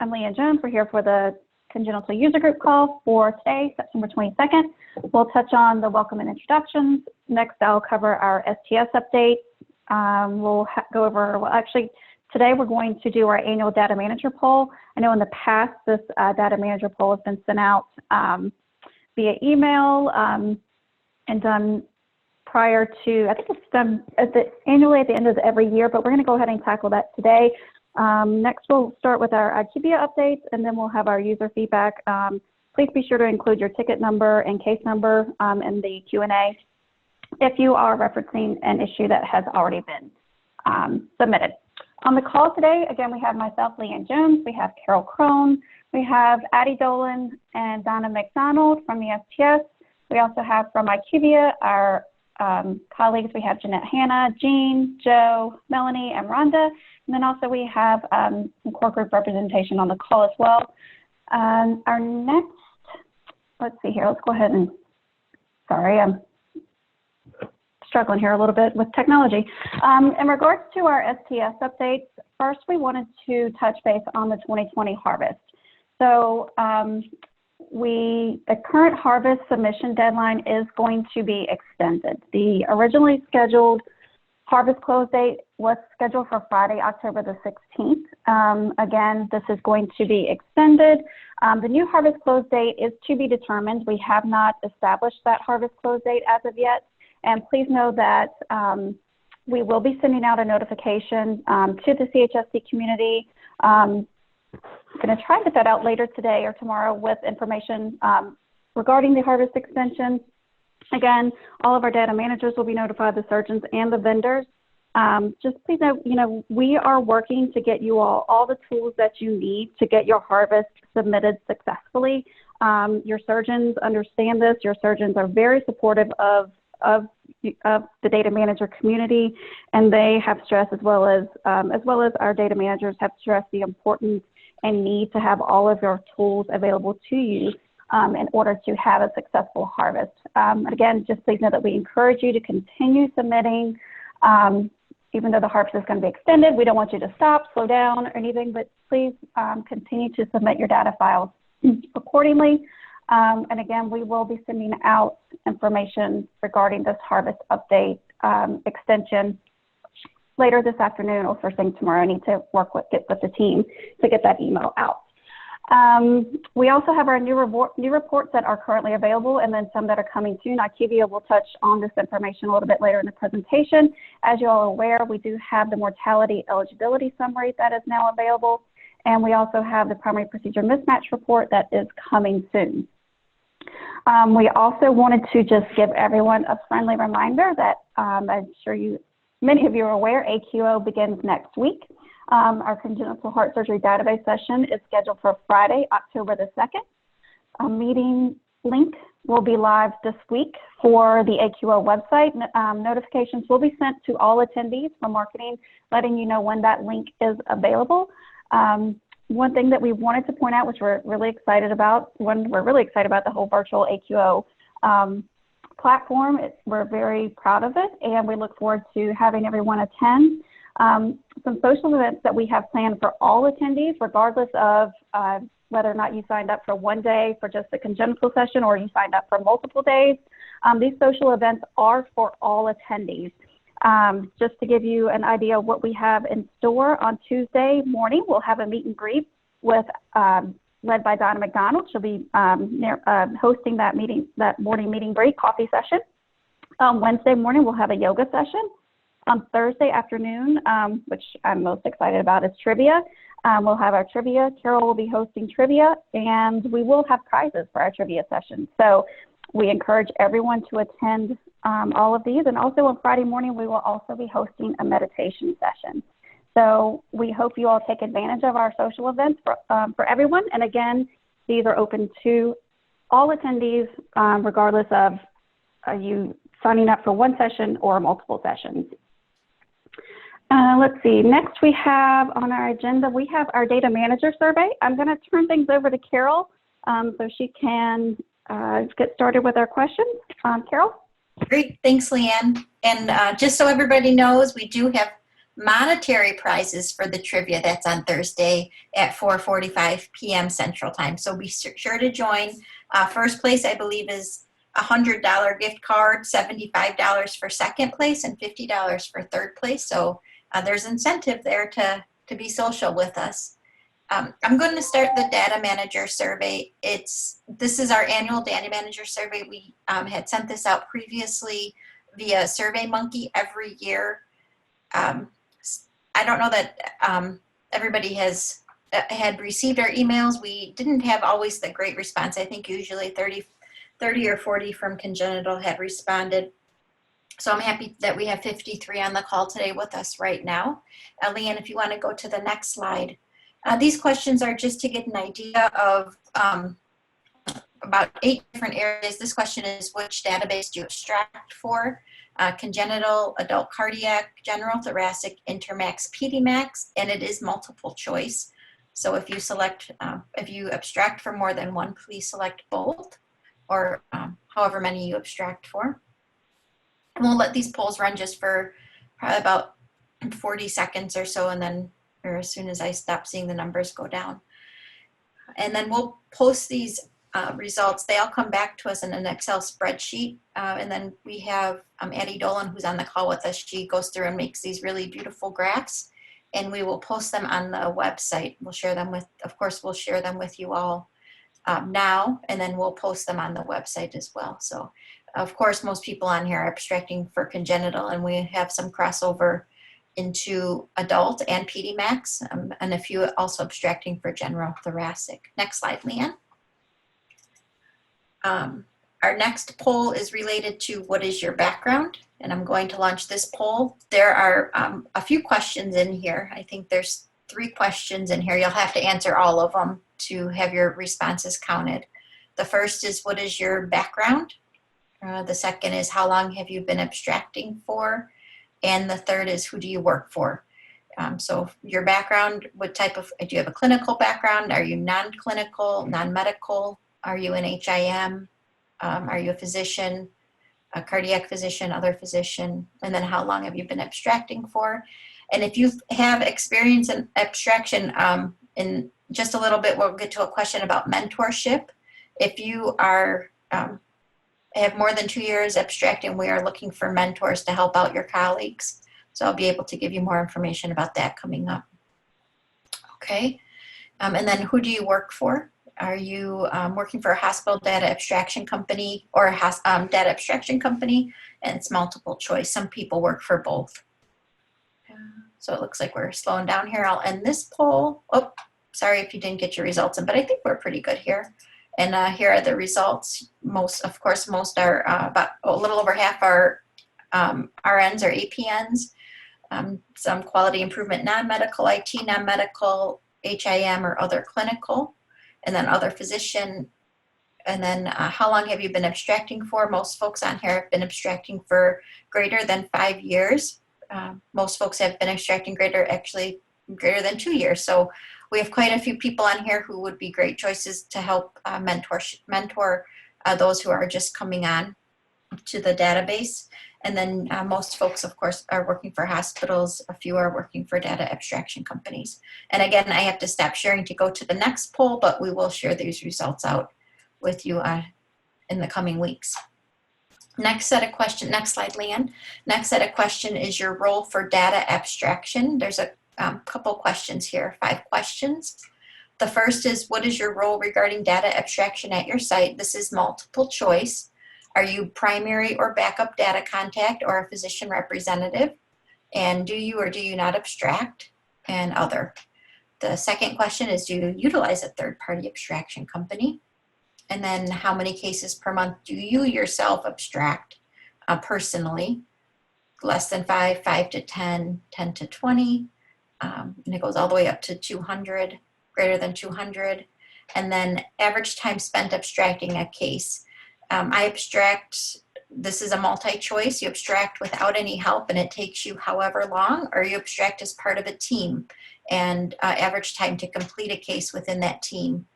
I'm Leanne Jones. We're here for the Congenital User Group call for today, September 22nd. We'll touch on the welcome and introductions. Next, I'll cover our STS update. We'll go over, well, actually, today we're going to do our annual data manager poll. I know in the past, this data manager poll has been sent out via email and done prior to, I think it's done annually at the end of every year, but we're going to go ahead and tackle that today. Next, we'll start with our IQVIA updates, and then we'll have our user feedback. Please be sure to include your ticket number and case number in the Q&A if you are referencing an issue that has already been submitted. On the call today, again, we have myself, Leanne Jones, we have Carol Crone, we have Addie Dolan and Donna McDonald from the STS. We also have from IQVIA our colleagues. We have Jeanette Hanna, Jean, Joe, Melanie, and Rhonda. And then also we have some core group representation on the call as well. Our next, let's see here, let's go ahead and, sorry, I'm struggling here a little bit with technology. In regards to our STS updates, first we wanted to touch base on the 2020 harvest. So the current harvest submission deadline is going to be extended. The originally scheduled harvest close date was scheduled for Friday, October the 16th. Again, this is going to be extended. The new harvest close date is to be determined. We have not established that harvest close date as of yet. And please know that we will be sending out a notification to the CHSD community. I'm going to try to get that out later today or tomorrow with information regarding the harvest extension. Again, all of our data managers will be notified, the surgeons and the vendors. Just please know, we are working to get you all the tools that you need to get your harvest submitted successfully. Your surgeons understand this. Your surgeons are very supportive of the data manager community, and they have stressed, as well as our data managers have stressed the importance and need to have all of your tools available to you in order to have a successful harvest. Again, just please know that we encourage you to continue submitting. Even though the harvest is going to be extended, we don't want you to stop, slow down, or anything, but please continue to submit your data files accordingly. And again, we will be sending out information regarding this harvest update extension later this afternoon or first thing tomorrow. I need to get with the team to get that email out. We also have our new reports that are currently available, and then some that are coming soon. IQVIA will touch on this information a little bit later in the presentation. As you all are aware, we do have the mortality eligibility summary that is now available, and we also have the primary procedure mismatch report that is coming soon. We also wanted to just give everyone a friendly reminder that I'm sure many of you are aware, AQO begins next week. Our congenital heart surgery database session is scheduled for Friday, October the 2nd. A meeting link will be live this week for the AQO website. Notifications will be sent to all attendees from marketing, letting you know when that link is available. One thing that we wanted to point out, which we're really excited about, we're really excited about the whole virtual AQO platform. We're very proud of it, and we look forward to having everyone attend. Some social events that we have planned for all attendees, regardless of whether or not you signed up for one day for just the congenital session or you signed up for multiple days. These social events are for all attendees. Just to give you an idea of what we have in store, on Tuesday morning, we'll have a meet and greet with led by Donna McDonald. She'll be hosting that morning meet and greet coffee session. Wednesday morning, we'll have a yoga session. On Thursday afternoon, which I'm most excited about, is trivia. We'll have our trivia. Carol will be hosting trivia, and we will have prizes for our trivia session. So we encourage everyone to attend all of these. And also on Friday morning, we will also be hosting a meditation session. So we hope you all take advantage of our social events for everyone. And again, these are open to all attendees, regardless of you signing up for one session or multiple sessions. Let's see, next we have on our agenda, we have our data manager survey. I'm going to turn things over to Carol so she can get started with our questions. Carol? Great, thanks, Leanne. And just so everybody knows, we do have monetary prizes for the trivia. That's on Thursday at 4:45 p.m. Central Time. So be sure to join. First place, I believe, is a $100 gift card, $75 for second place, and $50 for third place. So there's incentive there to be social with us. I'm going to start the data manager survey. This is our annual data manager survey. We had sent this out previously via SurveyMonkey every year. I don't know that everybody has had received our emails. We didn't have always the great response. I think usually 30 or 40 from congenital had responded. So I'm happy that we have 53 on the call today with us right now. Leanne, if you want to go to the next slide. These questions are just to get an idea of about 8 different areas. This question is, which database do you abstract for? Congenital, adult cardiac, general thoracic, intermax, PDmax, and it is multiple choice. So if you select, if you abstract for more than one, please select both, or however many you abstract for. And we'll let these polls run just for probably about 40 seconds or so, and then, or as soon as I stop seeing the numbers go down. And then we'll post these results. They all come back to us in an Excel spreadsheet. And then we have Addie Dolan, who's on the call with us. She goes through and makes these really beautiful graphs, and we will post them on the website. We'll share them with, of course, we'll share them with you all now, and then we'll post them on the website as well. So, of course, most people on here are abstracting for congenital, and we have some crossover into adult and PDmax, and a few also abstracting for general thoracic. Next slide, Leanne. Our next poll is related to what is your background, and I'm going to launch this poll. There are a few questions in here. I think there's 3 questions in here. You'll have to answer all of them to have your responses counted. The first is, what is your background? The second is, how long have you been abstracting for? And the third is, who do you work for? So your background, what type of, do you have a clinical background? Are you non-clinical, non-medical? Are you an HIM? Are you a physician, a cardiac physician, other physician? And then how long have you been abstracting for? And if you have experience in abstraction, in just a little bit, we'll get to a question about mentorship. If you are have more than 2 years abstracting, we are looking for mentors to help out your colleagues. So I'll be able to give you more information about that coming up. Okay, and then who do you work for? Are you working for a hospital data abstraction company or a data abstraction company? And it's multiple choice. Some people work for both. So it looks like we're slowing down here. I'll end this poll. Oh, sorry if you didn't get your results in, but I think we're pretty good here. And here are the results. Most, of course, most are about a little over half are RNs or APNs. Some quality improvement, non-medical, IT, non-medical, HIM or other clinical, and then other physician. And then how long have you been abstracting for? Most folks on here have been abstracting for greater than 5 years. Most folks have been abstracting greater than 2 years. So we have quite a few people on here who would be great choices to help mentor those who are just coming on to the database. And then most folks, of course, are working for hospitals. A few are working for data abstraction companies. And again, I have to stop sharing to go to the next poll, but we will share these results out with you in the coming weeks. Next set of question, next slide, Leanne. Next set of question is your role for data abstraction. There's a couple questions here, 5 questions. The first is, what is your role regarding data abstraction at your site? This is multiple choice. Are you primary or backup data contact or a physician representative? And do you or do you not abstract? And other. The second question is, do you utilize a third-party abstraction company? And then how many cases per month do you yourself abstract personally? Less than 5, 5 to 10, 10 to 20. And it goes all the way up to 200, greater than 200. And then average time spent abstracting a case. I abstract, this is a multi-choice. You abstract without any help and it takes you however long, or you abstract as part of a team, and average time to complete a case within that team.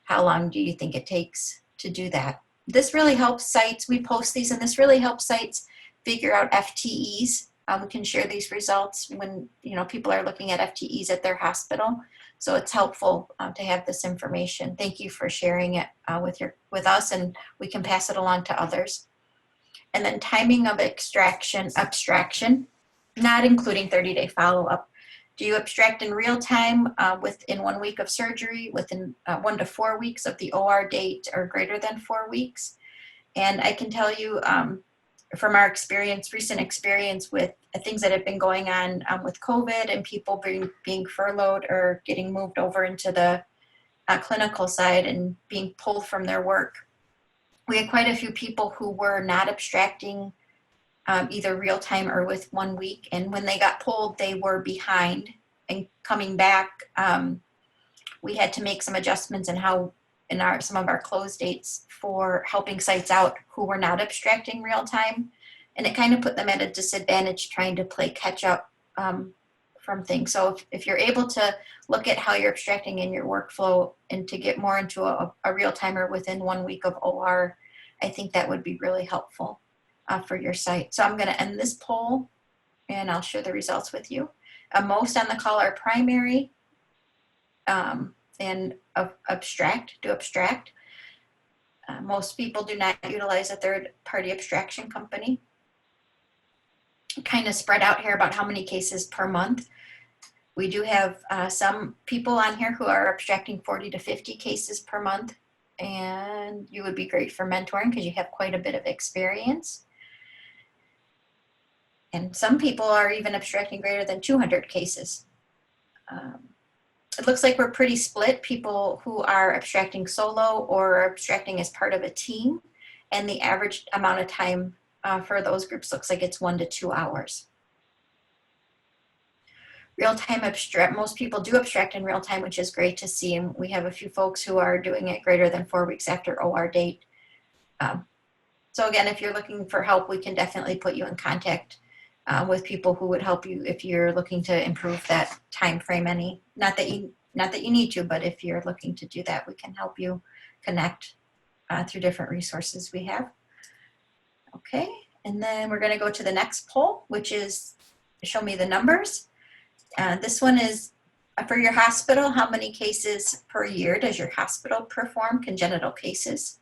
How long do you think it takes to do that? This really helps sites, we post these, and this really helps sites figure out FTEs We can share these results when, people are looking at FTEs at their hospital. So it's helpful to have this information. Thank you for sharing it with us, and we can pass it along to others. And then timing of abstraction, not including 30-day follow-up. Do you abstract in real time within 1 week of surgery, within 1 to 4 weeks of the OR date, or greater than 4 weeks? And I can tell you from our recent experience with things that have been going on with COVID and people being furloughed or getting moved over into the clinical side and being pulled from their work. We had quite a few people who were not abstracting either real time or with 1 week. And when they got pulled, they were behind. And coming back, we had to make some adjustments in some of our close dates for helping sites out who were not abstracting real time. And it kind of put them at a disadvantage trying to play catch up from things. So if you're able to look at how you're abstracting in your workflow and to get more into a real timer within 1 week of OR, I think that would be really helpful for your site. So I'm going to end this poll and I'll share the results with you. Most on the call are primary and abstract. Most people do not utilize a third-party abstraction company. Kind of spread out here about how many cases per month. We do have some people on here who are abstracting 40 to 50 cases per month, and you would be great for mentoring because you have quite a bit of experience. And some people are even abstracting greater than 200 cases. It looks like we're pretty split, people who are abstracting solo or abstracting as part of a team, and the average amount of time for those groups looks like it's 1 to 2 hours. Real-time abstract, most people do abstract in real time, which is great to see, and we have a few folks who are doing it greater than 4 weeks after OR date. So again, if you're looking for help, we can definitely put you in contact with people who would help you if you're looking to improve that time frame. Not that you need to, but if you're looking to do that, we can help you connect through different resources we have. Okay, and then we're going to go to the next poll, which is show me the numbers. This one is for your hospital. How many cases per year does your hospital perform congenital cases?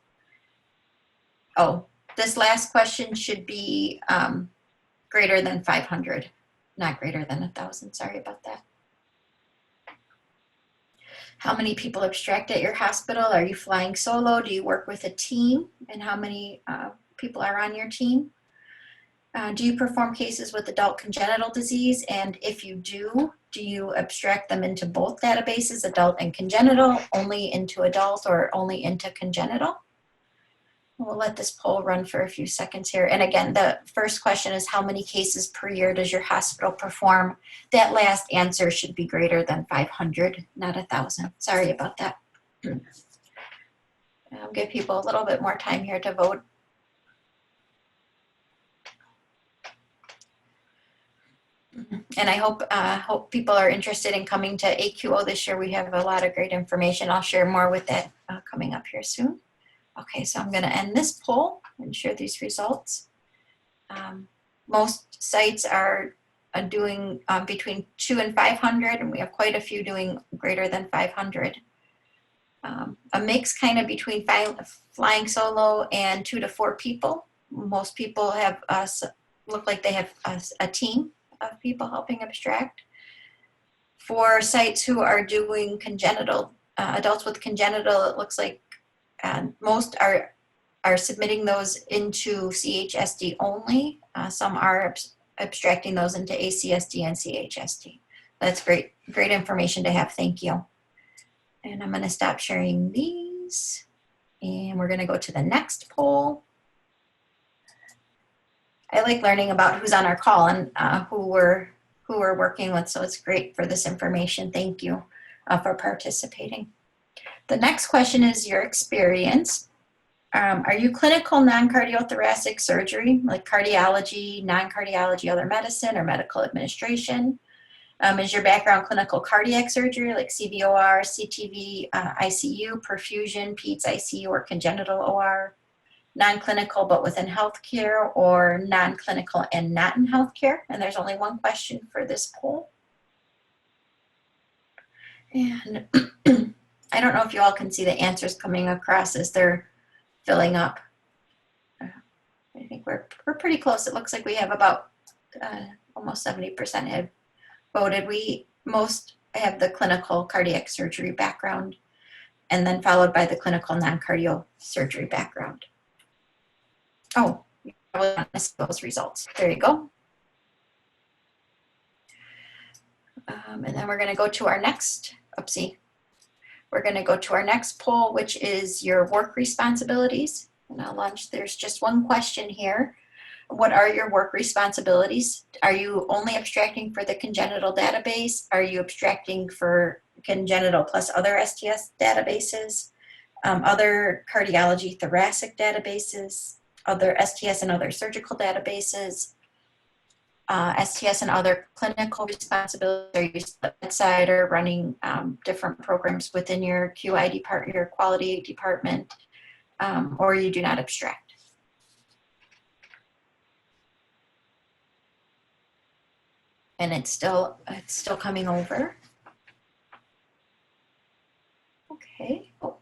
Oh, this last question should be greater than 500, not greater than 1,000. Sorry about that. How many people abstract at your hospital? Are you flying solo? Do you work with a team? And how many people are on your team? Do you perform cases with adult congenital disease? And if you do you abstract them into both databases, adult and congenital, only into adult or only into congenital? We'll let this poll run for a few seconds here. And again, the first question is how many cases per year does your hospital perform? That last answer should be greater than 500, not 1,000. Sorry about that. I'll give people a little bit more time here to vote. And I hope people are interested in coming to AQO this year. We have a lot of great information. I'll share more with that coming up here soon. Okay, so I'm going to end this poll and share these results. Most sites are doing between 2 and 500, and we have quite a few doing greater than 500. A mix kind of between flying solo and 2 to 4 people. Most people have look like they have a team of people helping abstract. For sites who are doing congenital, adults with congenital, it looks like most are submitting those into CHSD only. Some are abstracting those into ACSD and CHSD. That's great information to have. Thank you. And I'm going to stop sharing these, and we're going to go to the next poll. I like learning about who's on our call and who we're working with, so it's great for this information. Thank you for participating. The next question is your experience. Are you clinical non-cardiothoracic surgery, like cardiology, non-cardiology, other medicine, or medical administration? Is your background clinical cardiac surgery, like CVOR, CTV, ICU, perfusion, PEDS, ICU, or congenital OR? non-clinical but within healthcare, or non-clinical and not in healthcare. And there's only one question for this poll. And I don't know if you all can see the answers coming across as they're filling up. I think we're pretty close. It looks like we have about almost 70% have voted. We most have the clinical cardiac surgery background, and then followed by the clinical non-cardio surgery background. Oh, I want to see those results. There you go. And then we're going to go to our next, oopsie. We're going to go to our next poll, which is your work responsibilities. And I'll launch, there's just one question here. What are your work responsibilities? Are you only abstracting for the congenital database? Are you abstracting for congenital plus other STS databases, other cardiology thoracic databases, other STS and other surgical databases, STS and other clinical responsibilities? Are you bedside or running different programs within your QI department, your quality department, or you do not abstract? And it's still coming over. Okay. Oh.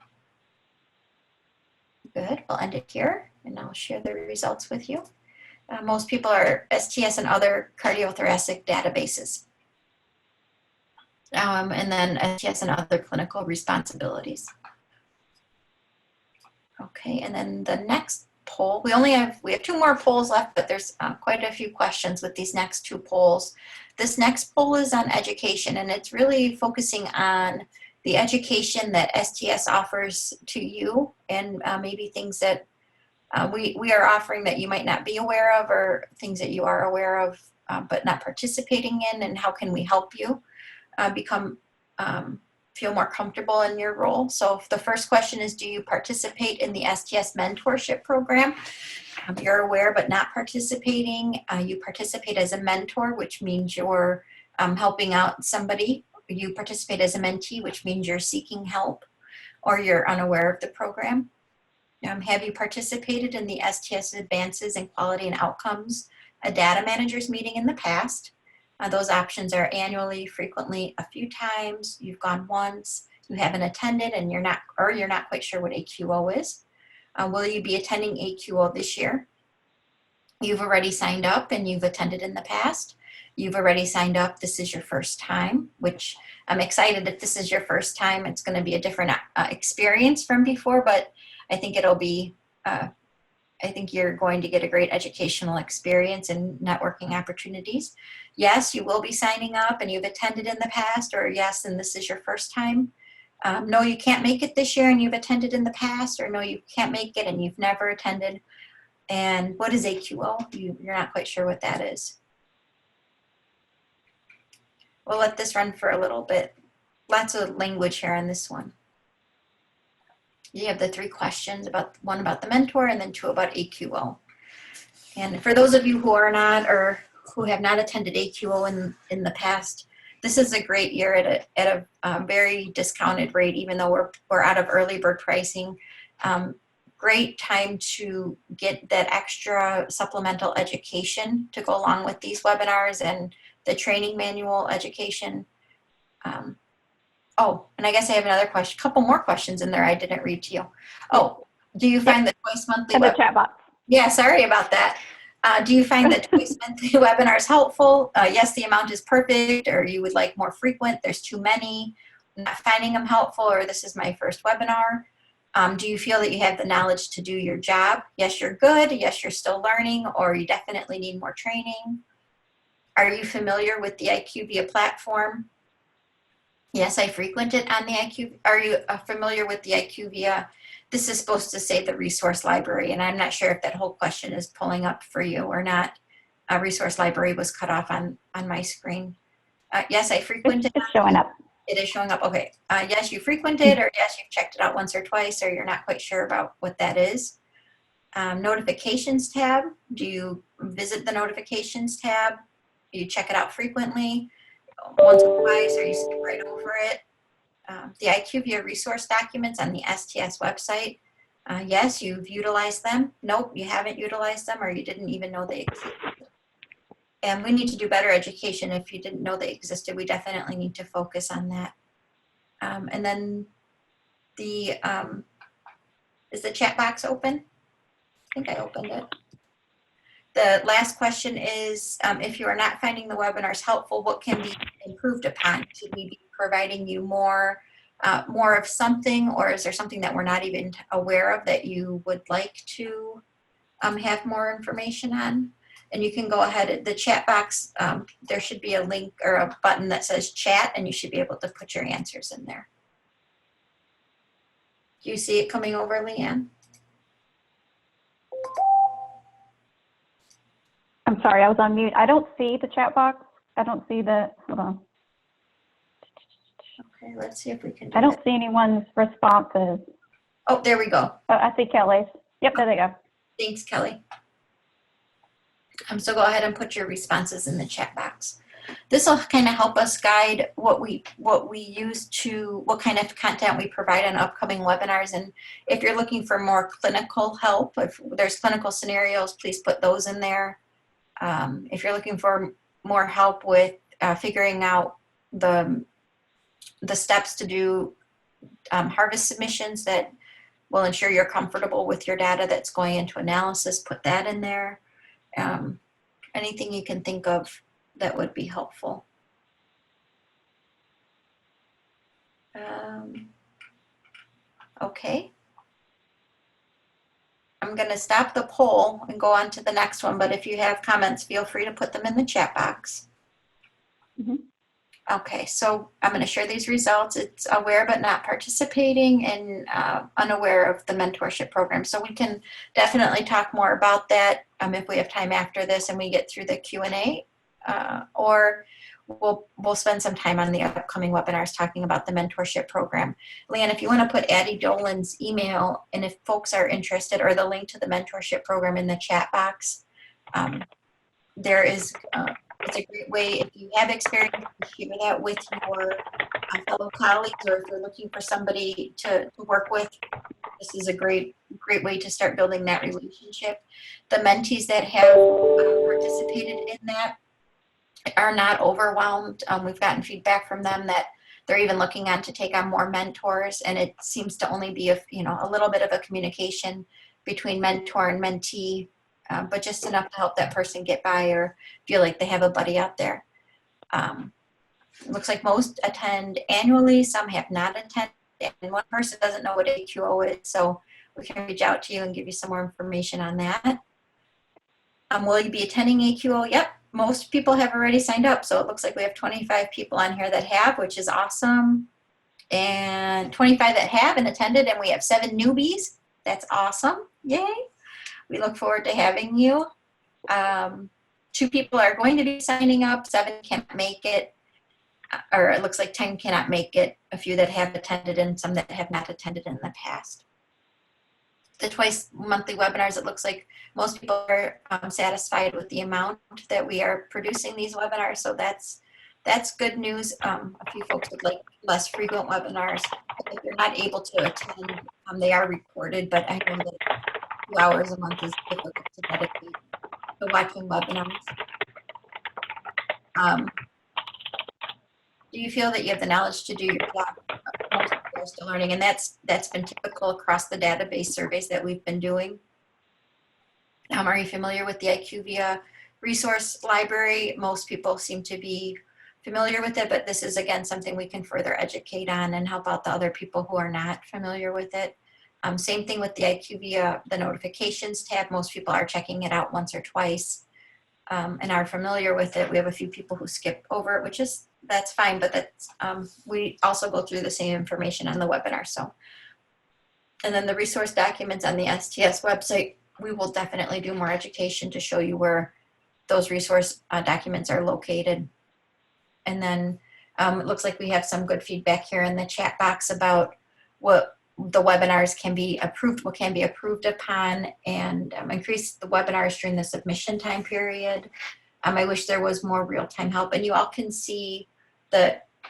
Good. We'll end it here, and I'll share the results with you. Most people are STS and other cardiothoracic databases. And then STS and other clinical responsibilities. Okay, and then the next poll, we have 2 more polls left, but there's quite a few questions with these next 2 polls. This next poll is on education, and it's really focusing on the education that STS offers to you, and maybe things that we are offering that you might not be aware of, or things that you are aware of but not participating in, and how can we help you feel more comfortable in your role. So the first question is, do you participate in the STS mentorship program? You're aware but not participating. You participate as a mentor, which means you're helping out somebody. You participate as a mentee, which means you're seeking help or you're unaware of the program. Have you participated in the STS Advances in Quality and Outcomes, a data managers meeting in the past? Those options are annually, frequently, a few times. You've gone once, you haven't attended, and you're not quite sure what AQO is. Will you be attending AQO this year? You've already signed up and you've attended in the past. You've already signed up. This is your first time, which I'm excited if this is your first time. It's going to be a different experience from before, but I think it'll be, I think you're going to get a great educational experience and networking opportunities. Yes, you will be signing up and you've attended in the past, or yes, and this is your first time. No, you can't make it this year and you've attended in the past, or no, you can't make it and you've never attended. And what is AQO? You're not quite sure what that is. We'll let this run for a little bit. Lots of language here on this one. You have the 3 questions, one about the mentor and then 2 about AQO. And for those of you who are not, or who have not attended AQO in the past, this is a great year at a very discounted rate, even though we're out of early bird pricing. Great time to get that extra supplemental education to go along with these webinars and the training manual education. Oh, and I guess I have another question, couple more questions in there I didn't read to you. Oh, do you find the Twice Monthly? In the chat box. Yeah, sorry about that. Do you find that Twice Monthly webinars helpful? Yes, the amount is perfect, or you would like more frequent, there's too many, I'm not finding them helpful, or this is my first webinar. Do you feel that you have the knowledge to do your job? Yes, you're good. Yes, you're still learning, or you definitely need more training. Are you familiar with the IQVIA platform? Yes, I frequent it on the IQVIA. Are you familiar with the IQVIA? This is supposed to say the resource library, and I'm not sure if that whole question is pulling up for you or not. A resource library was cut off on my screen. Yes, I frequent it. It's showing up. It is showing up. Okay. Yes, you frequented, or yes, you've checked it out once or twice, or you're not quite sure about what that is. Notifications tab. Do you visit the notifications tab? Do you check it out frequently? Once or twice, or you skip right over it? The IQVIA resource documents on the STS website. Yes, you've utilized them. Nope, you haven't utilized them, or you didn't even know they existed. And we need to do better education. If you didn't know they existed, we definitely need to focus on that. And then is the chat box open? I think I opened it. The last question is, if you are not finding the webinars helpful, what can be improved upon? Should we be providing you more of something, or is there something that we're not even aware of that you would like to have more information on? And you can go ahead, the chat box, there should be a link or a button that says chat, and you should be able to put your answers in there. Do you see it coming over, Leanne? I'm sorry, I was on mute. I don't see the chat box. I don't see the, hold on. Okay, let's see if we can do I don't that. see anyone's responses. Oh, there we go. Oh, I see Kelly's. Yep, there they go. Thanks, Kelly. So go ahead and put your responses in the chat box. This will kind of help us guide what we use to, what kind of content we provide on upcoming webinars. And if you're looking for more clinical help, if there's clinical scenarios, please put those in there. If you're looking for more help with figuring out the steps to do harvest submissions that will ensure you're comfortable with your data that's going into analysis, put that in there. Anything you can think of that would be helpful. Okay. I'm going to stop the poll and go on to the next one, but if you have comments, feel free to put them in the chat box. Mm-hmm. Okay, so I'm going to share these results. It's aware but not participating, and unaware of the mentorship program. So we can definitely talk more about that if we have time after this and we get through the Q&A, or we'll spend some time on the upcoming webinars talking about the mentorship program. Leanne, if you want to put Addie Dolan's email, and if folks are interested, or the link to the mentorship program in the chat box, there is it's a great way, if you have experience, to share that with your fellow colleagues, or if you're looking for somebody to work with. This is a great way to start building that relationship. The mentees that have participated in that are not overwhelmed. We've gotten feedback from them that they're even looking on to take on more mentors, and it seems to only be a little bit of a communication between mentor and mentee, but just enough to help that person get by or feel like they have a buddy out there. It looks like most attend annually, some have not attended, and one person doesn't know what AQO is, so we can reach out to you and give you some more information on that. Will you be attending AQO? Yep, most people have already signed up, so it looks like we have 25 people on here that have, which is awesome, and 25 that have and attended, and we have 7 newbies. That's awesome. Yay. We look forward to having you. 2 people are going to be signing up, 7 can't make it, or it looks like 10 cannot make it, a few that have attended and some that have not attended in the past. The twice monthly webinars, it looks like most people are satisfied with the amount that we are producing these webinars, so that's good news. A few folks would like less frequent webinars. If you're not able to attend, they are recorded, but I know that 2 hours a month is difficult to dedicate to watching webinars. Do you feel that you have the knowledge to do your job? Most people are still learning, and that's been typical across the database surveys that we've been doing. Are you familiar with the IQVIA resource library? Most people seem to be familiar with it, but this is, again, something we can further educate on and help out the other people who are not familiar with it. Same thing with the IQVIA, the notifications tab. Most people are checking it out once or twice and are familiar with it. We have a few people who skip over it, that's fine, but that's we also go through the same information on the webinar. So, and then the resource documents on the STS website, we will definitely do more education to show you where those resource documents are located. And then it looks like we have some good feedback here in the chat box about what the webinars can be approved, what can be approved upon, and increase the webinars during the submission time period. I wish there was more real-time help, and you all can see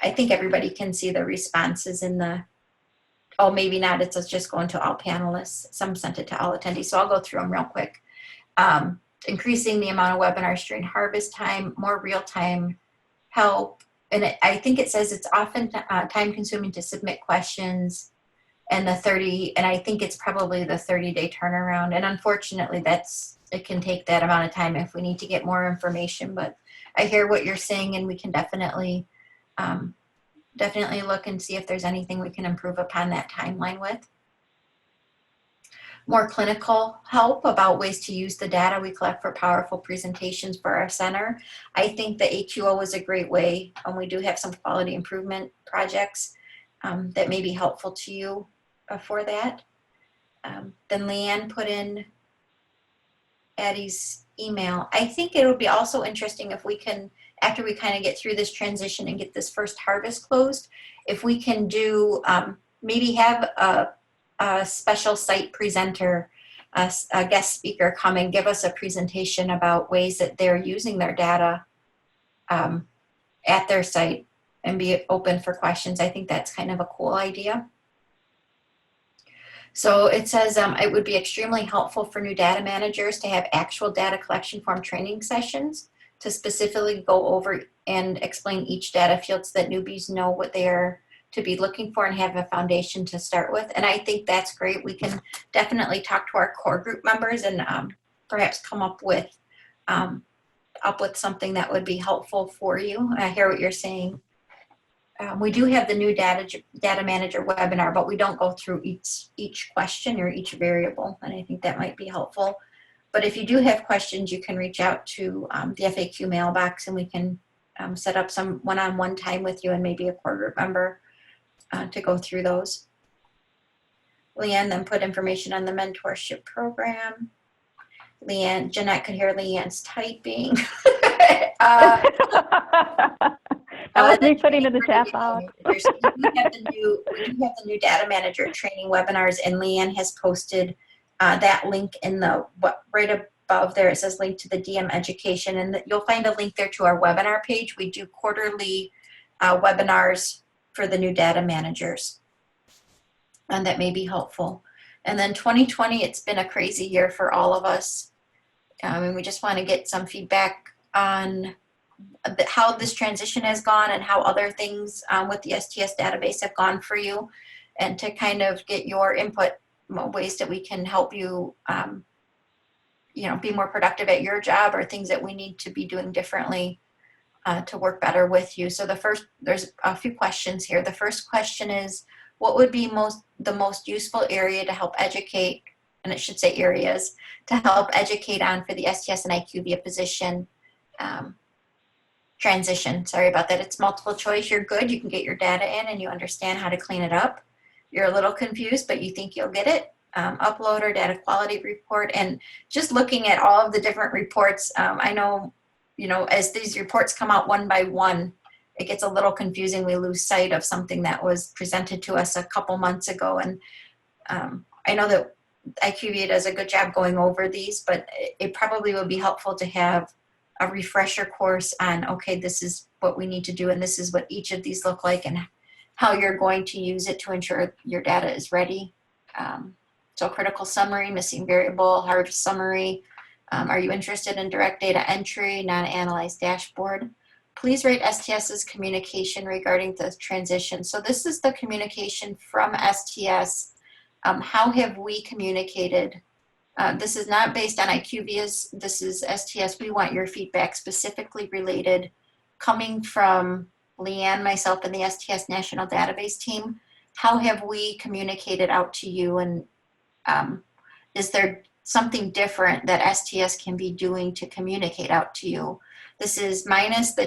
I think everybody can see the responses in the oh, maybe not. It's just going to all panelists. Some sent it to all attendees. So I'll go through them real quick. Increasing the amount of webinars during harvest time, more real-time help. And I think it says it's often time-consuming to submit questions, and I think it's probably the 30-day turnaround. And unfortunately, it can take that amount of time if we need to get more information. But I hear what you're saying, and we can definitely look and see if there's anything we can improve upon that timeline with. More clinical help about ways to use the data we collect for powerful presentations for our center. I think the AQO is a great way, and we do have some quality improvement projects that may be helpful to you for that. Then Leanne put in Addie's email. I think it would be also interesting if we can, after we kind of get through this transition and get this first harvest closed, if we can do, maybe have a special site presenter, a guest speaker come and give us a presentation about ways that they're using their data at their site and be open for questions. I think that's kind of a cool idea. So it says it would be extremely helpful for new data managers to have actual data collection form training sessions to specifically go over and explain each data field so that newbies know what they're to be looking for and have a foundation to start with. And I think that's great. We can definitely talk to our core group members and perhaps come up with something that would be helpful for you. I hear what you're saying. We do have the new data manager webinar, but we don't go through each question or each variable, and I think that might be helpful. But if you do have questions, you can reach out to the FAQ mailbox, and we can set up some one-on-one time with you and maybe a core group member to go through those. Leanne then put information on the mentorship program. Jeanette could hear Leanne's typing. That was me putting in the chat box. We do have the new data manager training webinars, and Leanne has posted that link in right above there. It says link to the DM education, and you'll find a link there to our webinar page. We do quarterly webinars for the new data managers, and that may be helpful. And then 2020, it's been a crazy year for all of us. And we just want to get some feedback on how this transition has gone and how other things with the STS database have gone for you, and to kind of get your input, ways that we can help you, be more productive at your job, or things that we need to be doing differently to work better with you. So there's a few questions here. The first question is, what would be the most useful area to help educate, and it should say areas, to help educate on for the STS and IQVIA position transition? Sorry about that. It's multiple choice. You're good. You can get your data in and you understand how to clean it up. You're a little confused, but you think you'll get it. Upload or data quality report. And just looking at all of the different reports, I know, as these reports come out one by one, it gets a little confusing. We lose sight of something that was presented to us a couple months ago. And I know that IQVIA does a good job going over these, but it probably would be helpful to have a refresher course on, okay, this is what we need to do, and this is what each of these look like, and how you're going to use it to ensure your data is ready. So critical summary, missing variable, harvest summary. Are you interested in direct data entry, non-analyzed dashboard? Please rate STS's communication regarding the transition. So this is the communication from STS. How have we communicated? This is not based on IQVIA's, this is STS. We want your feedback specifically related, coming from Leanne, myself, and the STS National Database team. How have we communicated out to you, and is there something different that STS can be doing to communicate out to you? This is minus the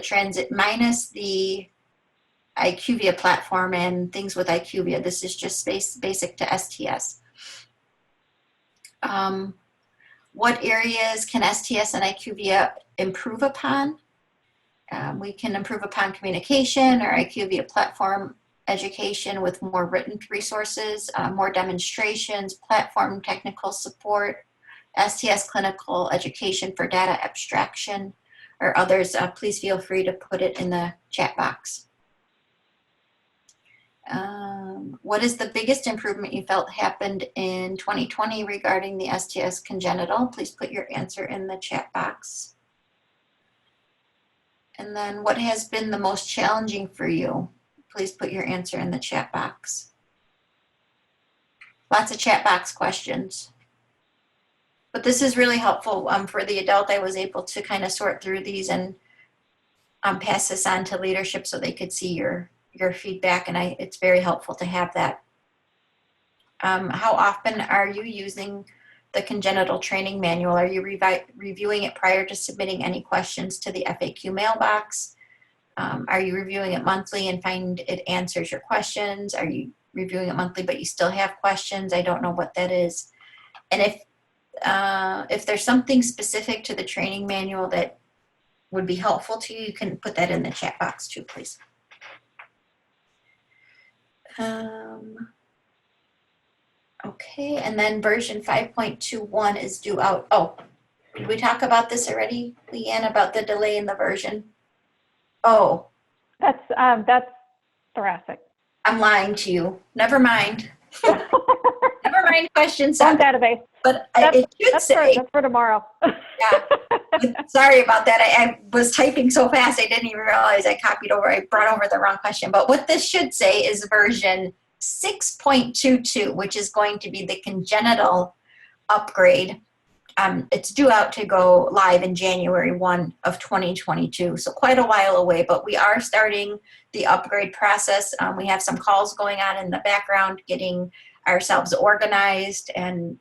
IQVIA platform and things with IQVIA. This is just basic to STS. What areas can STS and IQVIA improve upon? We can improve upon communication or IQVIA platform education with more written resources, more demonstrations, platform technical support, STS clinical education for data abstraction, or others. Please feel free to put it in the chat box. what is the biggest improvement you felt happened in 2020 regarding the STS congenital? Please put your answer in the chat box. And then what has been the most challenging for you? Please put your answer in the chat box. Lots of chat box questions. But this is really helpful for the adult. I was able to kind of sort through these and pass this on to leadership so they could see your feedback, and it's very helpful to have that. How often are you using the congenital training manual? Are you reviewing it prior to submitting any questions to the FAQ mailbox? Are you reviewing it monthly and find it answers your questions? Are you reviewing it monthly but you still have questions? I don't know what that is. And if there's something specific to the training manual that would be helpful to you, you can put that in the chat box too, please. Okay, and then version 5.21 is due out. Oh, did we talk about this already, Leanne, about the delay in the version? Oh. That's thoracic. I'm lying to you. Never mind. Never mind question 7. Database. But it should say. That's for tomorrow. Yeah. Sorry about that. I was typing so fast I didn't even realize I brought over the wrong question. But what this should say is version 6.22, which is going to be the congenital upgrade. It's due out to go live in January 1 of 2022, so quite a while away, but we are starting the upgrade process. We have some calls going on in the background, getting ourselves organized, and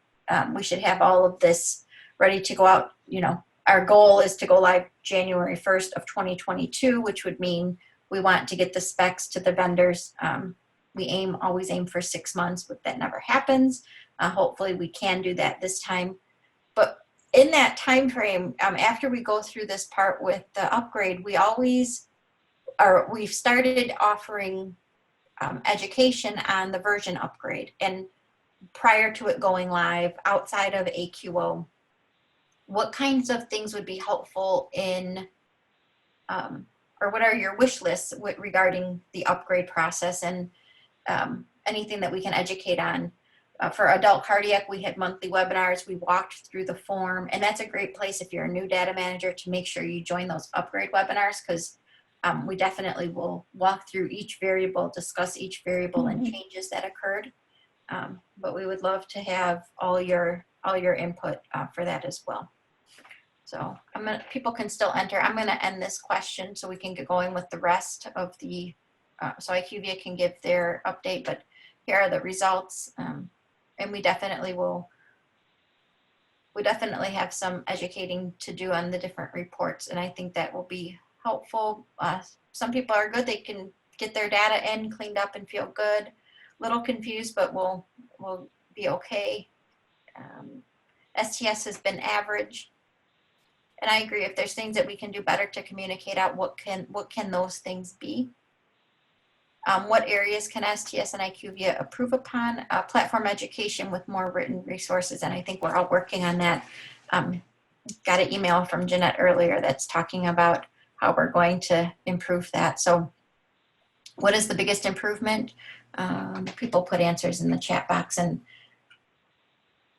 we should have all of this ready to go out. You know, our goal is to go live January 1st of 2022, which would mean we want to get the specs to the vendors. We always aim for 6 months, but that never happens. Hopefully we can do that this time. But in that time frame, after we go through this part with the upgrade, we've started offering education on the version upgrade. And prior to it going live, outside of AQO, what kinds of things would be helpful in, or what are your wish lists regarding the upgrade process, and anything that we can educate on? For adult cardiac, we had monthly webinars. We walked through the form, and that's a great place if you're a new data manager to make sure you join those upgrade webinars, because we definitely will walk through each variable, discuss each variable and changes that occurred. But we would love to have all your input for that as well. So people can still enter. I'm gonna end this question so we can get going with the rest of the, so IQVIA can give their update, but here are the results. And we definitely have some educating to do on the different reports, and I think that will be helpful. Some people are good, they can get their data in, cleaned up, and feel good. A little confused, but we'll be okay. STS has been average, and I agree, if there's things that we can do better to communicate out, what can those things be? What areas can STS and IQVIA improve upon? Platform education with more written resources, and I think we're all working on that. Got an email from Jeanette earlier that's talking about how we're going to improve that. So what is the biggest improvement? People put answers in the chat box, and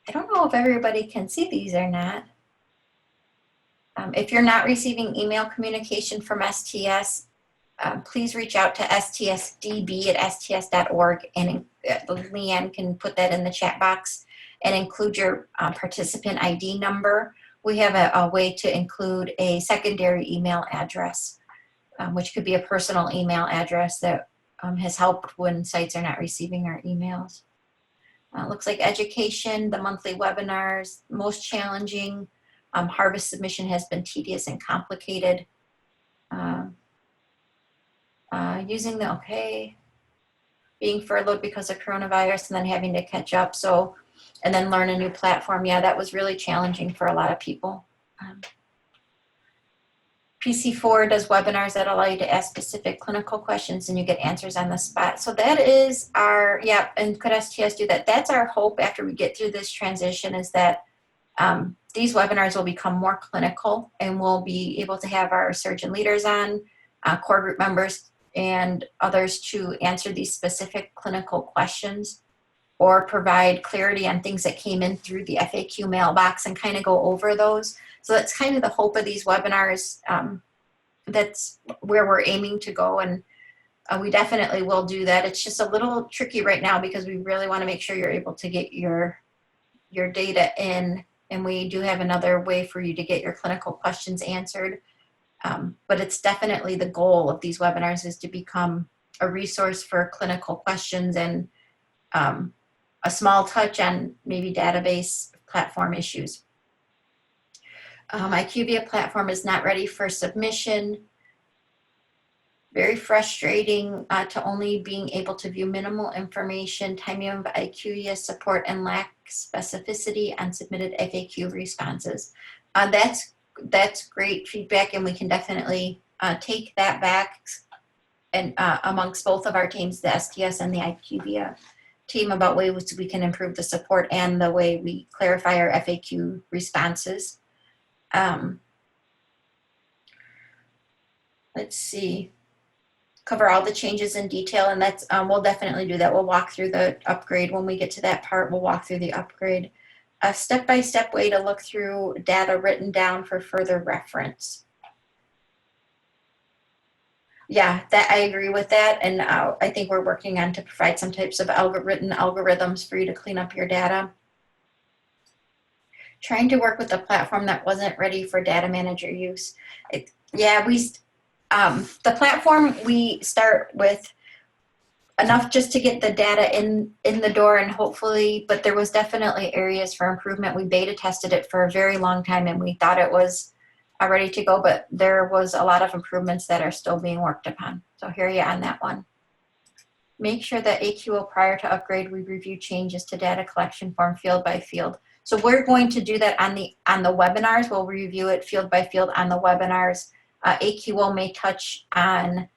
I don't know if everybody can see these or not. If you're not receiving email communication from STS, please reach out to stsdb@sts.org, and Leanne can put that in the chat box and include your participant ID number. We have a way to include a secondary email address, which could be a personal email address that has helped when sites are not receiving our emails. Looks like education, the monthly webinars, most challenging. Harvest submission has been tedious and complicated. Being furloughed because of coronavirus and then having to catch up, and then learn a new platform. Yeah, that was really challenging for a lot of people. PC4 does webinars that allow you to ask specific clinical questions and you get answers on the spot. So that is our, yeah, and could STS do that? That's our hope after we get through this transition, is that these webinars will become more clinical, and we'll be able to have our surgeon leaders on, core group members and others to answer these specific clinical questions or provide clarity on things that came in through the FAQ mailbox and kind of go over those. So that's kind of the hope of these webinars. That's where we're aiming to go, and we definitely will do that. It's just a little tricky right now because we really want to make sure you're able to get your data in, and we do have another way for you to get your clinical questions answered. But it's definitely the goal of these webinars is to become a resource for clinical questions and a small touch on maybe database platform issues. IQVIA platform is not ready for submission. Very frustrating to only being able to view minimal information, timing of IQVIA support, and lack specificity on submitted FAQ responses. That's great feedback, and we can definitely take that back and amongst both of our teams, the STS and the IQVIA team, about ways we can improve the support and the way we clarify our FAQ responses. Let's see. Cover all the changes in detail, and that's we'll definitely do that. We'll walk through the upgrade when we get to that part. We'll walk through the upgrade. A step-by-step way to look through data written down for further reference. Yeah, that I agree with that, and I think we're working on to provide some types of written algorithms for you to clean up your data. Trying to work with a platform that wasn't ready for data manager use. The platform, we start with enough just to get the data in the door, and hopefully, but there was definitely areas for improvement. We beta tested it for a very long time, and we thought it was ready to go, but there was a lot of improvements that are still being worked upon. So here you on that one. Make sure that AQO prior to upgrade, we review changes to data collection form field by field. So we're going to do that on the webinars. We'll review it field by field on the webinars. AQO may touch on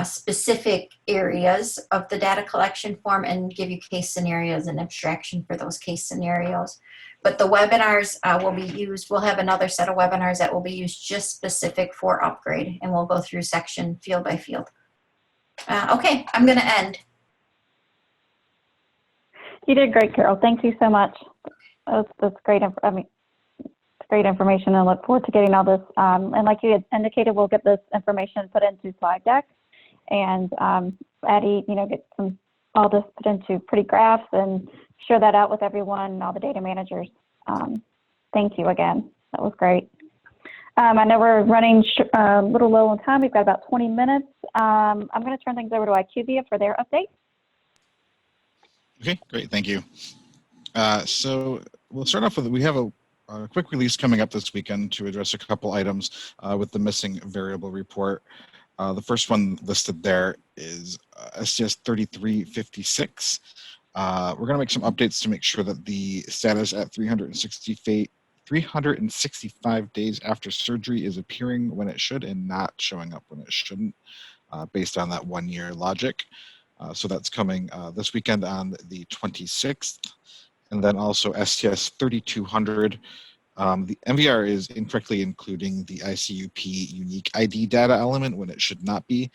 specific areas of the data collection form and give you case scenarios and abstraction for those case scenarios. But the webinars will be used, we'll have another set of webinars that will be used just specific for upgrade, and we'll go through section field by field. Okay, I'm going to end. You did great, Carol. Thank you so much. That's great. Great information, and look forward to getting all this. And like you had indicated, we'll get this information put into slide deck, and Addie, get all this put into pretty graphs and share that out with everyone, all the data managers. Thank you again. That was great. I know we're running a little low on time. We've got about 20 minutes. I'm going to turn things over to IQVIA for their update. Okay, great. Thank you. So we'll start off with, we have a quick release coming up this weekend to address a couple items with the missing variable report. The first one listed there is STS 3356. We're going to make some updates to make sure that the status at 365 days after surgery is appearing when it should and not showing up when it shouldn't, based on that 1 year logic. So that's coming this weekend on the 26th. And then also STS 3200. The MVR is incorrectly including the ICUP unique ID data element when it should not be.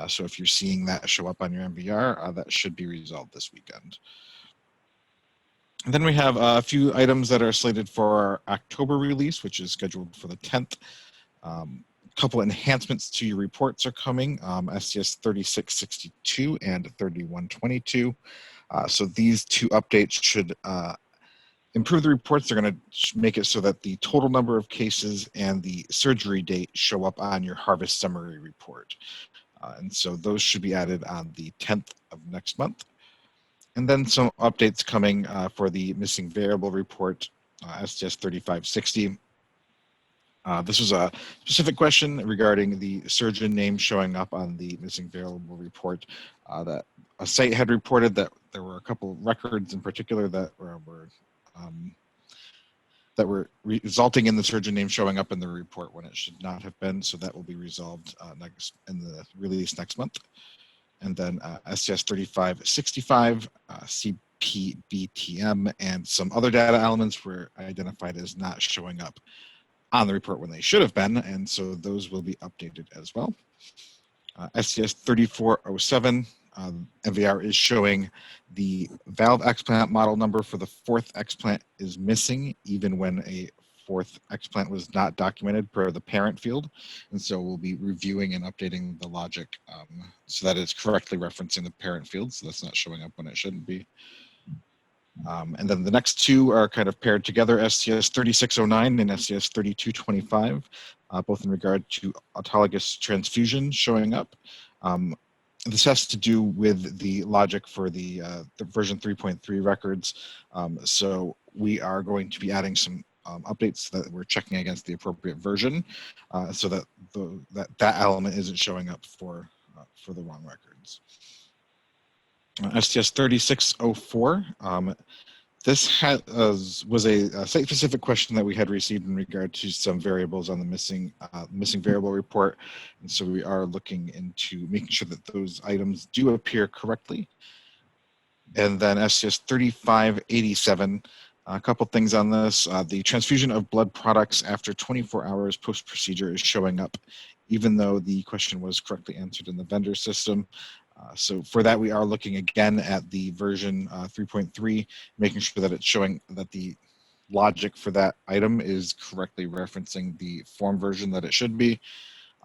So if you're seeing that show up on your MVR, that should be resolved this weekend. And then we have a few items that are slated for our October release, which is scheduled for the 10th. A couple enhancements to your reports are coming, STS 3662 and 3122. So these two updates should improve the reports. They're going to make it so that the total number of cases and the surgery date show up on your harvest summary report. And so those should be added on the 10th of next month. And then some updates coming for the missing variable report, STS 3560. This was a specific question regarding the surgeon name showing up on the missing variable report. That a site had reported that there were a couple of records in particular that were resulting in the surgeon name showing up in the report when it should not have been. So that will be resolved next in the release next month. And then STS 3565, CPBTM, and some other data elements were identified as not showing up on the report when they should have been, and so those will be updated as well. STS 3407, MVR is showing the valve explant model number for the fourth explant is missing, even when a fourth explant was not documented per the parent field. And so we'll be reviewing and updating the logic so that it's correctly referencing the parent field, so that's not showing up when it shouldn't be. And then the next two are kind of paired together, STS 3609 and STS 3225, both in regard to autologous transfusion showing up. This has to do with the logic for the version 3.3 records. So we are going to be adding some updates that we're checking against the appropriate version so that that element isn't showing up for the wrong records. STS 3604. This was a site-specific question that we had received in regard to some variables on the missing variable report, and so we are looking into making sure that those items do appear correctly. And then SCS 3587, a couple things on this. The transfusion of blood products after 24 hours post-procedure is showing up, even though the question was correctly answered in the vendor system. So for that, we are looking again at the version 3.3, making sure that it's showing that the logic for that item is correctly referencing the form version that it should be.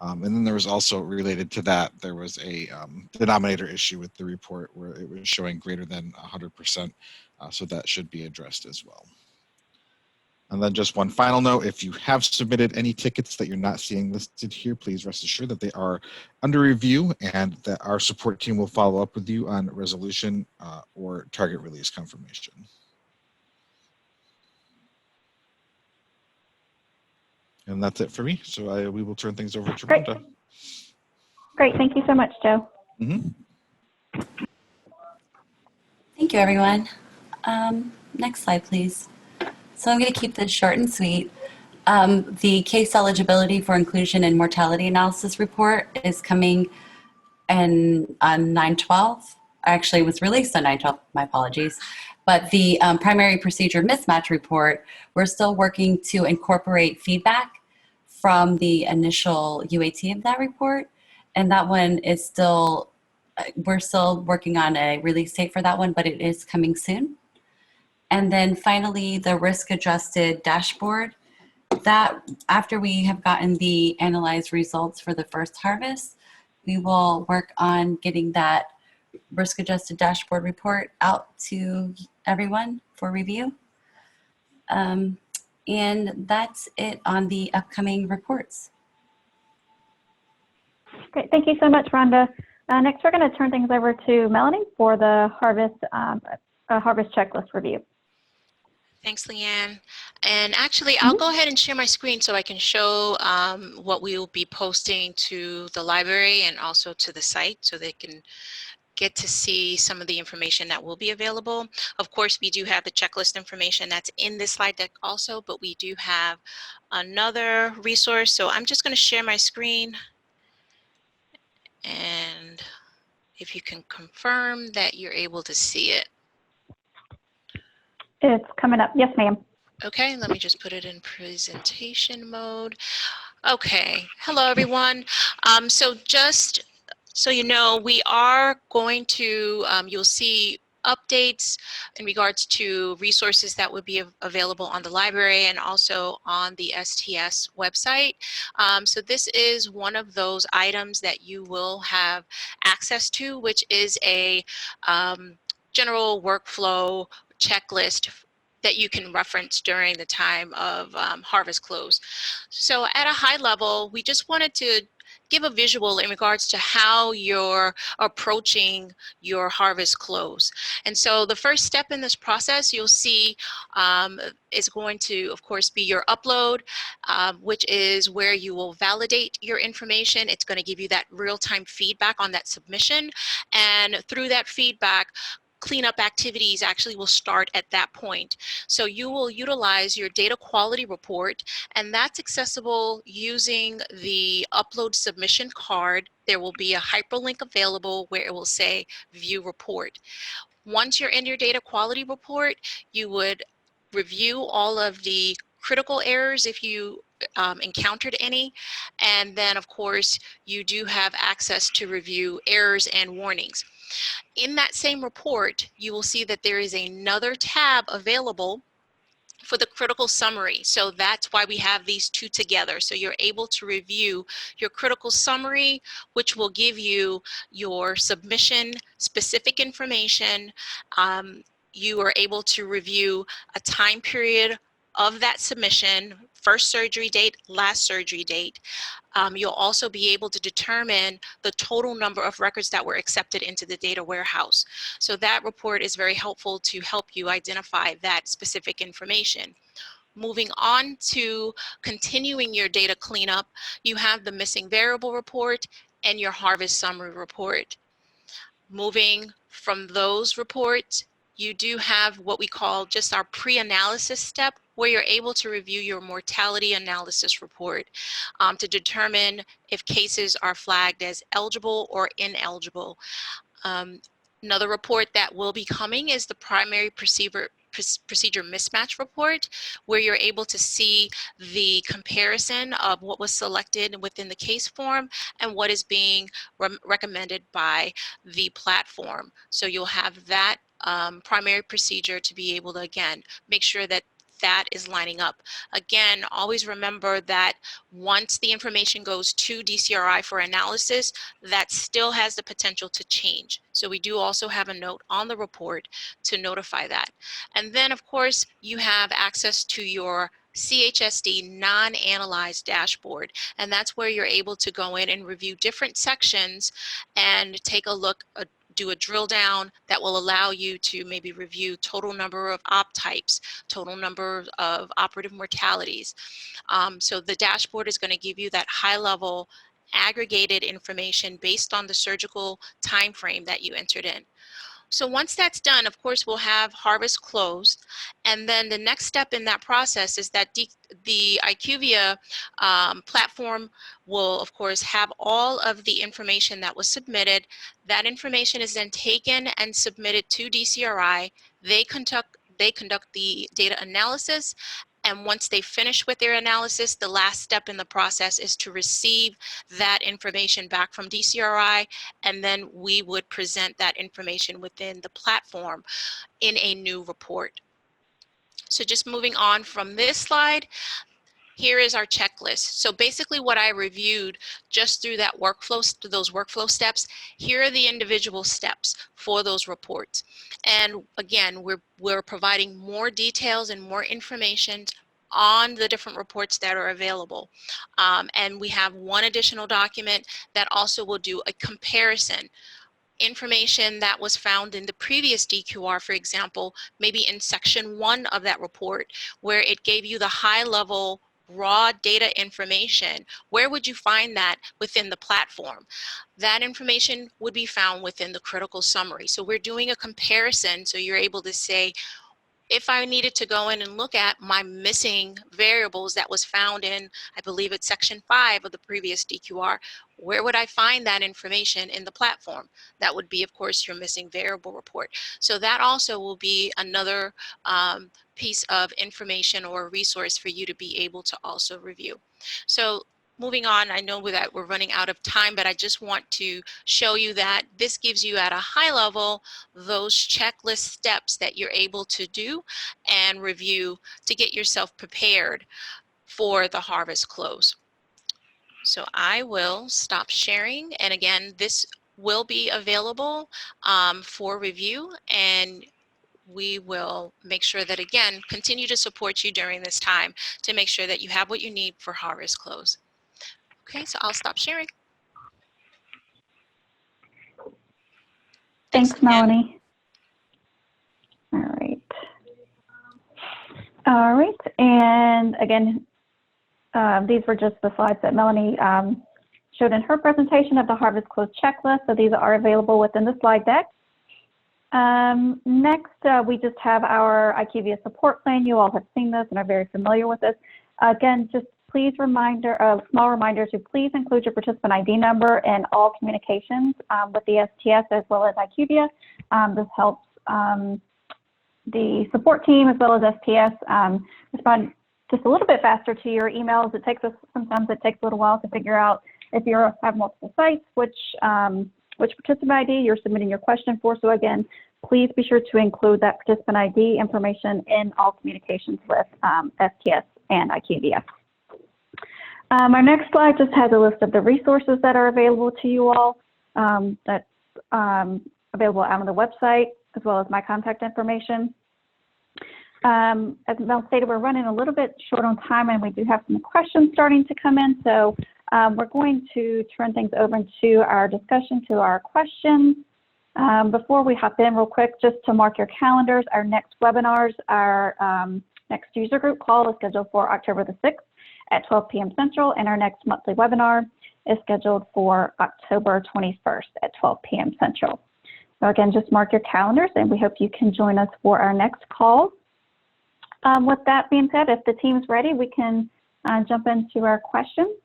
And then there was also related to that, there was a denominator issue with the report where it was showing greater than 100%. So that should be addressed as well. And then just one final note, if you have submitted any tickets that you're not seeing listed here, please rest assured that they are under review and that our support team will follow up with you on resolution or target release confirmation. And that's it for me. So we will turn things over to Rhonda. Great. Thank you so much, Joe. Thank you, everyone. Next slide, please. So I'm going to keep this short and sweet. The case eligibility for inclusion and mortality analysis report is coming on 9/12. Actually, it was released on 9/12, my apologies. But the primary procedure mismatch report, we're still working to incorporate feedback from the initial UAT of that report. And that one is still, we're still working on a release date for that one, but it is coming soon. And then finally, the risk-adjusted dashboard, that after we have gotten the analyzed results for the first harvest, we will work on getting that risk-adjusted dashboard report out to everyone for review. And that's it on the upcoming reports. Great. Thank you so much, Rhonda. Next, we're going to turn things over to Melanie for the harvest checklist review. Thanks, Leanne. And actually, I'll go ahead and share my screen so I can show what we will be posting to the library and also to the site so they can get to see some of the information that will be available. Of course, we do have the checklist information that's in this slide deck also, but we do have another resource. So I'm just going to share my screen. And if you can confirm that you're able to see it. It's coming up. Yes, ma'am. Okay, let me just put it in presentation mode. Okay, hello everyone. So just so you know, we are going to, you'll see updates in regards to resources that would be available on the library and also on the STS website. So this is one of those items that you will have access to, which is a general workflow checklist that you can reference during the time of harvest close. So at a high level, we just wanted to give a visual in regards to how you're approaching your harvest close. And so the first step in this process, you'll see is going to, of course, be your upload, which is where you will validate your information. It's going to give you that real-time feedback on that submission. And through that feedback, cleanup activities actually will start at that point. So you will utilize your data quality report, and that's accessible using the upload submission card. There will be a hyperlink available where it will say view report. Once you're in your data quality report, you would review all of the critical errors if you encountered any. And then, of course, you do have access to review errors and warnings. In that same report, you will see that there is another tab available for the critical summary. So that's why we have these two together. So you're able to review your critical summary, which will give you your submission specific information. You are able to review a time period of that submission, first surgery date, last surgery date. You'll also be able to determine the total number of records that were accepted into the data warehouse. So that report is very helpful to help you identify that specific information. Moving on to continuing your data cleanup, you have the missing variable report and your harvest summary report. Moving from those reports, you do have what we call just our pre-analysis step, where you're able to review your mortality analysis report to determine if cases are flagged as eligible or ineligible. Another report that will be coming is the primary procedure mismatch report, where you're able to see the comparison of what was selected within the case form and what is being recommended by the platform. So you'll have that primary procedure to be able to, again, make sure that that is lining up. Again, always remember that once the information goes to DCRI for analysis, that still has the potential to change. So we do also have a note on the report to notify that. And then, of course, you have access to your CHSD non-analyzed dashboard, and that's where you're able to go in and review different sections and take a look, do a drill down that will allow you to maybe review total number of op types, total number of operative mortalities. So the dashboard is going to give you that high level aggregated information based on the surgical time frame that you entered in. So once that's done, of course, we'll have harvest closed. And then the next step in that process is that the IQVIA platform will, of course, have all of the information that was submitted. That information is then taken and submitted to DCRI. They conduct the data analysis. And once they finish with their analysis, the last step in the process is to receive that information back from DCRI, and then we would present that information within the platform in a new report. So just moving on from this slide, here is our checklist. So basically what I reviewed just through that workflow, those workflow steps, here are the individual steps for those reports. And again, we're providing more details and more information on the different reports that are available. And we have one additional document that also will do a comparison. Information that was found in the previous DQR, for example, maybe in section 1 of that report, where it gave you the high level raw data information. Where would you find that within the platform? That information would be found within the critical summary. So we're doing a comparison, so you're able to say, if I needed to go in and look at my missing variables that was found in, I believe it's section 5 of the previous DQR, where would I find that information in the platform? That would be, of course, your missing variable report. So that also will be another piece of information or resource for you to be able to also review. So moving on, I know that we're running out of time, but I just want to show you that this gives you at a high level those checklist steps that you're able to do and review to get yourself prepared for the harvest close. So I will stop sharing, and again, this will be available for review, and we will make sure that, again, continue to support you during this time to make sure that you have what you need for harvest close. Okay, so I'll stop sharing. Thanks, Melanie. All right. All right, and again, these were just the slides that Melanie showed in her presentation of the harvest close checklist. So these are available within the slide deck. Next, we just have our IQVIA support plan. You all have seen this and are very familiar with this. Again, just please small reminder to please include your participant ID number in all communications with the STS as well as IQVIA. This helps the support team as well as STS respond just a little bit faster to your emails. Sometimes it takes a little while to figure out if you have multiple sites, which participant ID you're submitting your question for. So again, please be sure to include that participant ID information in all communications with STS and IQVIA. Our next slide just has a list of the resources that are available to you all, that's available out on the website, as well as my contact information. As Mel stated, we're running a little bit short on time, and we do have some questions starting to come in. So we're going to turn things over to our discussion, to our questions. Before we hop in real quick, just to mark your calendars, our next webinars, our next user group call is scheduled for October the 6th at 12 p.m. Central, and our next monthly webinar is scheduled for October 21st at 12 p.m. Central. So again, just mark your calendars, and we hope you can join us for our next call. With that being said, if the team's ready, we can jump into our questions.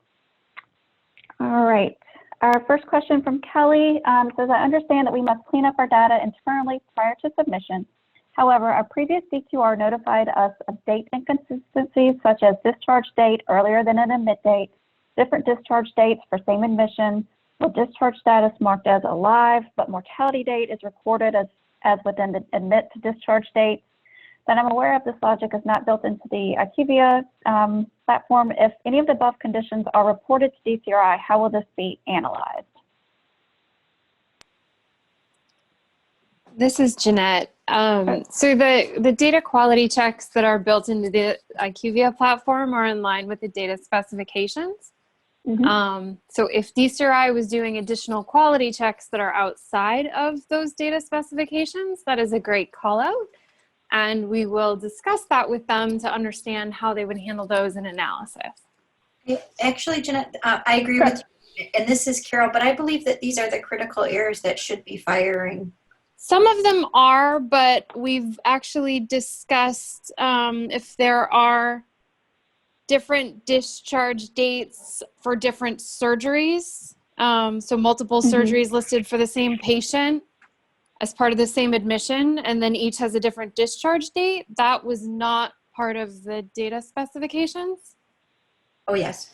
All right. Our first question from Kelly says, I understand that we must clean up our data internally prior to submission. However, a previous DQR notified us of date inconsistencies, such as discharge date earlier than an admit date, different discharge dates for same admission, with discharge status marked as alive, but mortality date is recorded as within the admit to discharge date. That I'm aware of, this logic is not built into the IQVIA platform. If any of the above conditions are reported to DCRI, how will this be analyzed? This is Jeanette. So the data quality checks that are built into the IQVIA platform are in line with the data specifications. So if DCRI was doing additional quality checks that are outside of those data specifications, that is a great call out. And we will discuss that with them to understand how they would handle those in analysis. Actually, Jeanette, I agree with you. And this is Carol, but I believe that these are the critical errors that should be firing. Some of them are, but we've actually discussed if there are different discharge dates for different surgeries. So multiple surgeries listed for the same patient as part of the same admission, and then each has a different discharge date. That was not part of the data specifications. Oh, yes.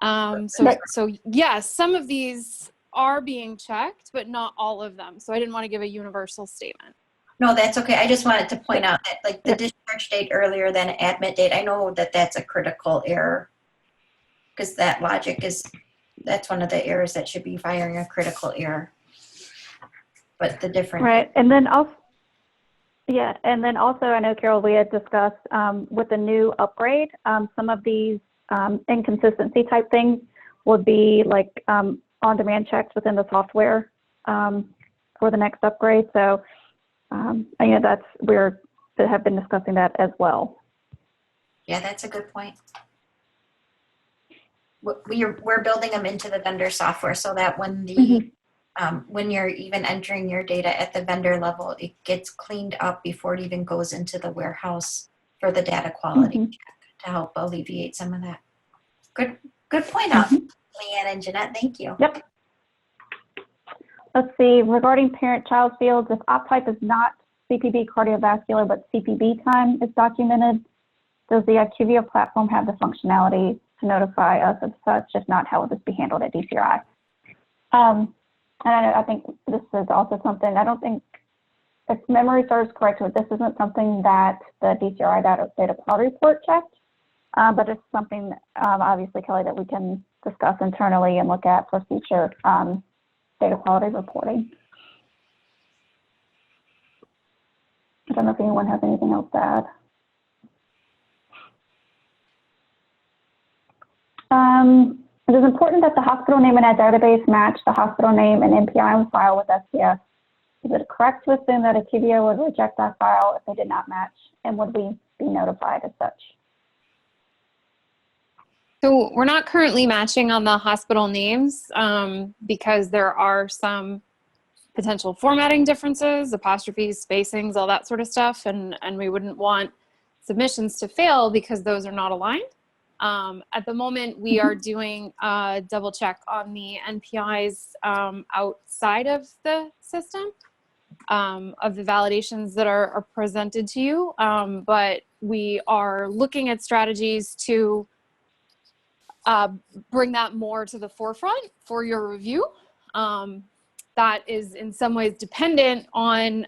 So yes, some of these are being checked, but not all of them. So I didn't want to give a universal statement. No, that's okay. I just wanted to point out that, like, the discharge date earlier than admit date, I know that that's a critical error, because that logic that's one of the errors that should be firing a critical error. But the different. Right. And then also, I know, Carol, we had discussed with the new upgrade, some of these inconsistency type things would be like on-demand checks within the software for the next upgrade. So, we have been discussing that as well. Yeah, that's a good point. We're building them into the vendor software so that when the when you're even entering your data at the vendor level, it gets cleaned up before it even goes into the warehouse for the data quality check to help alleviate some of that. Good point out, Leanne and Jeanette. Thank you. Yep. Let's see, regarding parent-child fields, if op type is not CPB cardiovascular, but CPB time is documented, does the IQVIA platform have the functionality to notify us of such? If not, how will this be handled at DCRI? And I think this is also something, I don't think, if memory serves correct, this isn't something that the DCRI data quality report checked, but it's something, obviously, Kelly, that we can discuss internally and look at for future data quality reporting. I don't know if anyone has anything else to add. It is important that the hospital name in our database match the hospital name and NPI on file with STS. Is it correct to assume that IQVIA would reject that file if they did not match, and would we be notified as such? So we're not currently matching on the hospital names because there are some potential formatting differences, apostrophes, spacings, all that sort of stuff, and we wouldn't want submissions to fail because those are not aligned. At the moment, we are doing a double check on the NPIs outside of the system of the validations that are presented to you. But we are looking at strategies to bring that more to the forefront for your review. That is in some ways dependent on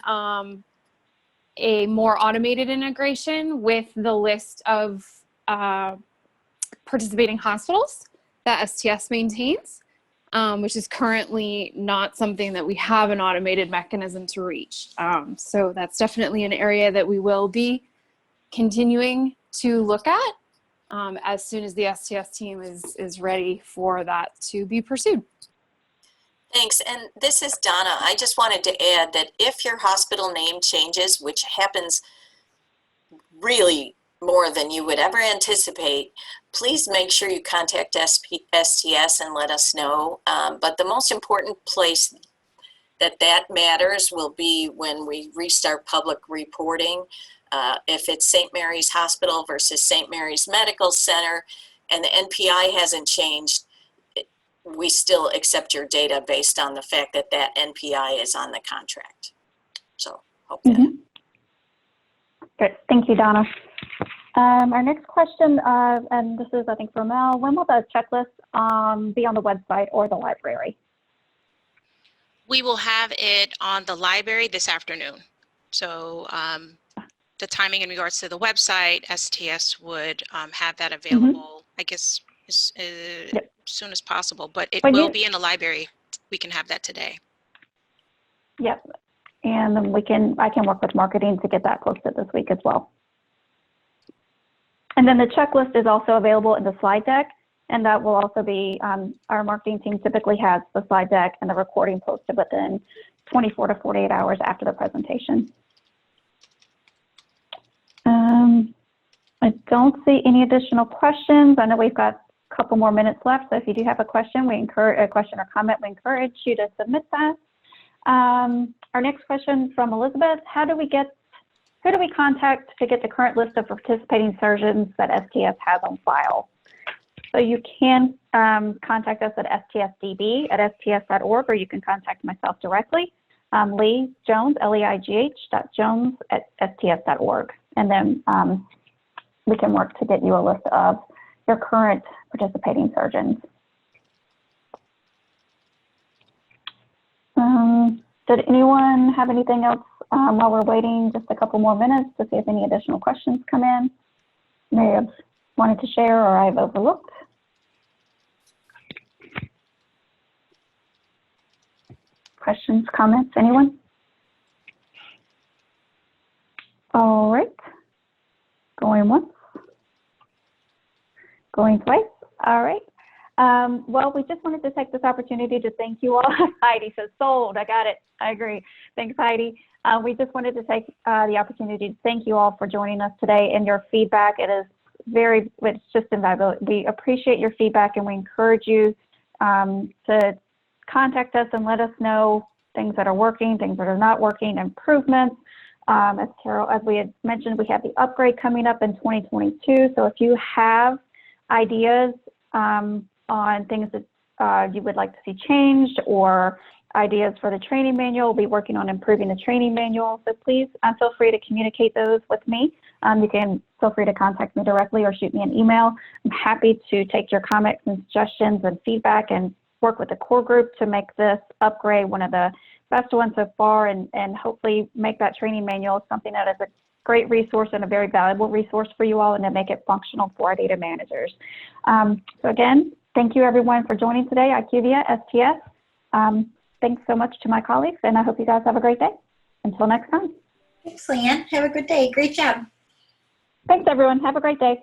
a more automated integration with the list of participating hospitals that STS maintains, which is currently not something that we have an automated mechanism to reach. So that's definitely an area that we will be continuing to look at as soon as the STS team is ready for that to be pursued. Thanks. And this is Donna. I just wanted to add that if your hospital name changes, which happens really more than you would ever anticipate, please make sure you contact STS and let us know. But the most important place that matters will be when we restart public reporting. If it's St. Mary's Hospital versus St. Mary's Medical Center and the NPI hasn't changed, we still accept your data based on the fact that that NPI is on the contract. So hope that. Good. Thank you, Donna. Our next question, and this is, I think, for Mel. When will the checklist be on the website or the library? We will have it on the library this afternoon. So the timing in regards to the website, STS would have that available, I guess, as soon as possible, but it will be in the library. We can have that today. Yep. And then I can work with marketing to get that posted this week as well. And then the checklist is also available in the slide deck, and that will also be, our marketing team typically has the slide deck and the recording posted within 24 to 48 hours after the presentation. I don't see any additional questions. I know we've got a couple more minutes left, so if you do have a question, or comment, we encourage you to submit that. Our next question from Elizabeth: who do we contact to get the current list of participating surgeons that STS has on file? So you can contact us at stsdb@sts.org, or you can contact myself directly, Lee Jones, leigh.jones@sts.org, and then we can work to get you a list of your current participating surgeons. Did anyone have anything else while we're waiting just a couple more minutes to see if any additional questions come in? May have wanted to share or I've overlooked. Questions, comments, anyone? All right. Going once. Going twice. All right. Well, we just wanted to take this opportunity to thank you all. Heidi says sold. I got it. I agree. Thanks, Heidi. We just wanted to take the opportunity to thank you all for joining us today and your feedback. It's just invaluable. We appreciate your feedback, and we encourage you to contact us and let us know things that are working, things that are not working, improvements. As we had mentioned, we have the upgrade coming up in 2022. So if you have ideas on things that you would like to see changed, or ideas for the training manual, we'll be working on improving the training manual. So please feel free to communicate those with me. You can feel free to contact me directly or shoot me an email. I'm happy to take your comments and suggestions and feedback and work with the core group to make this upgrade one of the best ones so far, and hopefully make that training manual something that is a great resource and a very valuable resource for you all, and to make it functional for our data managers. So again, thank you everyone for joining today, IQVIA, STS. Thanks so much to my colleagues, and I hope you guys have a great day. Until next time. Thanks, Leanne. Have a good day. Great job. Thanks everyone. Have a great day.